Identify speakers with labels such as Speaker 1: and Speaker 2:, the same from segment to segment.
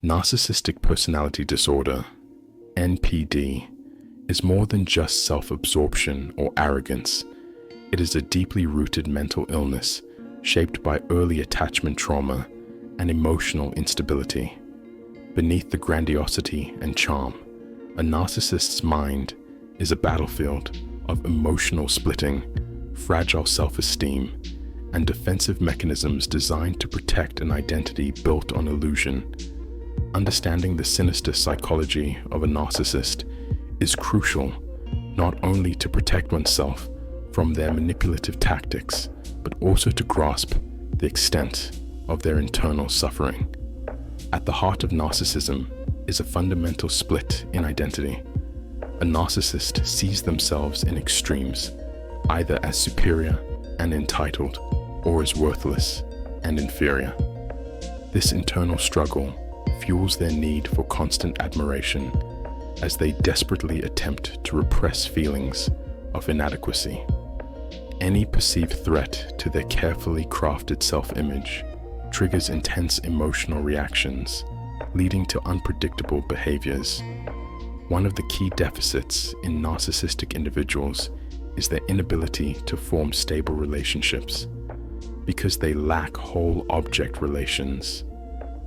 Speaker 1: Narcissistic personality disorder, NPD, is more than just self-absorption or arrogance. It is a deeply rooted mental illness shaped by early attachment trauma and emotional instability. Beneath the grandiosity and charm, a narcissist's mind is a battlefield of emotional splitting, fragile self-esteem, and defensive mechanisms designed to protect an identity built on illusion. Understanding the sinister psychology of a narcissist is crucial, not only to protect oneself from their manipulative tactics, but also to grasp the extent of their internal suffering. At the heart of narcissism is a fundamental split in identity. A narcissist sees themselves in extremes, either as superior and entitled, or as worthless and inferior. This internal struggle fuels their need for constant admiration as they desperately attempt to repress feelings of inadequacy. Any perceived threat to their carefully crafted self-image triggers intense emotional reactions, leading to unpredictable behaviors. One of the key deficits in narcissistic individuals is their inability to form stable relationships. Because they lack whole object relations,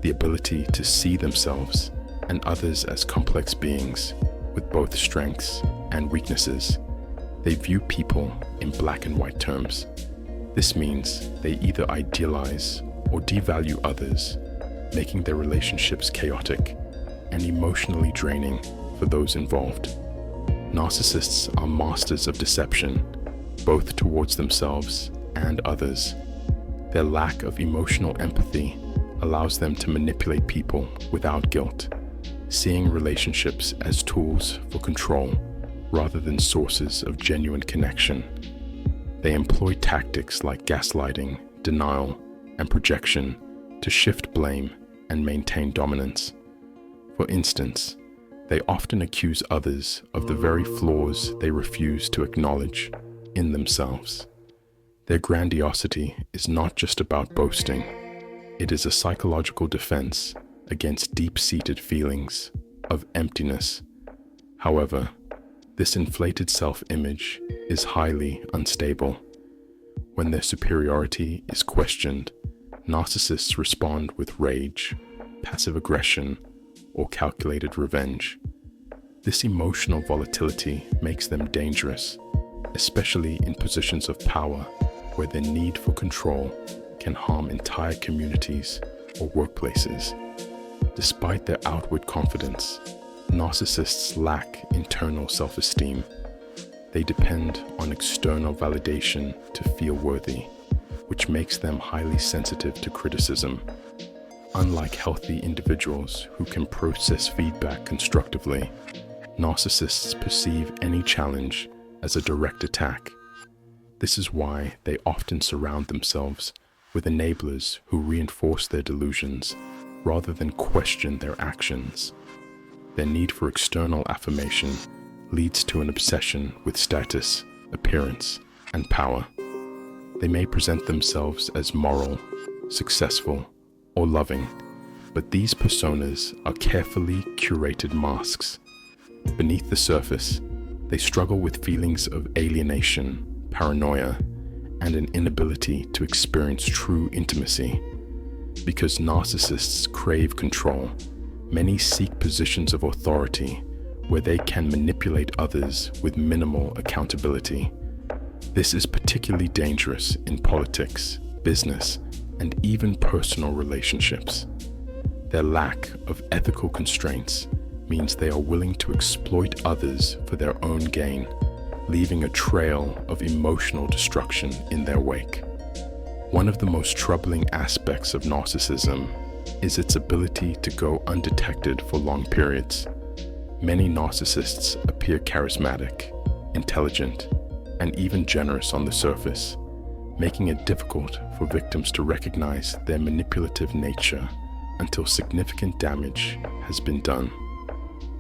Speaker 1: the ability to see themselves and others as complex beings with both strengths and weaknesses. They view people in black and white terms. This means they either idealize or devalue others, making their relationships chaotic and emotionally draining for those involved. Narcissists are masters of deception, both towards themselves and others. Their lack of emotional empathy allows them to manipulate people without guilt, seeing relationships as tools for control rather than sources of genuine connection. They employ tactics like gaslighting, denial, and projection to shift blame and maintain dominance. For instance, they often accuse others of the very flaws they refuse to acknowledge in themselves. Their grandiosity is not just about boasting. It is a psychological defense against deep-seated feelings of emptiness. However, this inflated self-image is highly unstable. When their superiority is questioned, narcissists respond with rage, passive aggression, or calculated revenge. This emotional volatility makes them dangerous, especially in positions of power where their need for control can harm entire communities or workplaces. Despite their outward confidence, narcissists lack internal self-esteem. They depend on external validation to feel worthy, which makes them highly sensitive to criticism. Unlike healthy individuals who can process feedback constructively, narcissists perceive any challenge as a direct attack. This is why they often surround themselves with enablers who reinforce their delusions rather than question their actions. Their need for external affirmation leads to an obsession with status, appearance, and power. They may present themselves as moral, successful, or loving, but these personas are carefully curated masks. Beneath the surface, they struggle with feelings of alienation, paranoia, and an inability to experience true intimacy. Because narcissists crave control, many seek positions of authority where they can manipulate others with minimal accountability. This is particularly dangerous in politics, business, and even personal relationships. Their lack of ethical constraints means they are willing to exploit others for their own gain, leaving a trail of emotional destruction in their wake. One of the most troubling aspects of narcissism is its ability to go undetected for long periods. Many narcissists appear charismatic, intelligent, and even generous on the surface, making it difficult for victims to recognize their manipulative nature until significant damage has been done.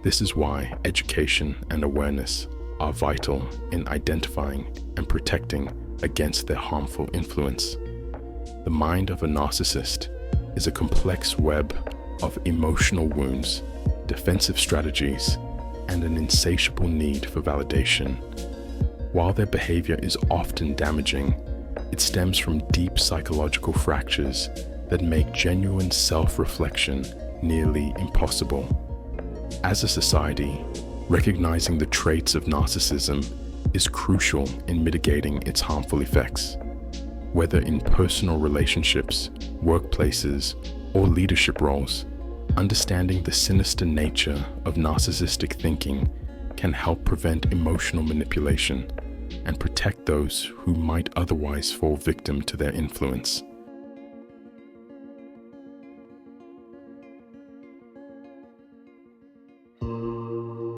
Speaker 1: This is why education and awareness are vital in identifying and protecting against their harmful influence. The mind of a narcissist is a complex web of emotional wounds, defensive strategies, and an insatiable need for validation. While their behavior is often damaging, it stems from deep psychological fractures that make genuine self-reflection nearly impossible. As a society, recognizing the traits of narcissism is crucial in mitigating its harmful effects. Whether in personal relationships, workplaces, or leadership roles, understanding the sinister nature of narcissistic thinking can help prevent emotional manipulation and protect those who might otherwise fall victim to their influence.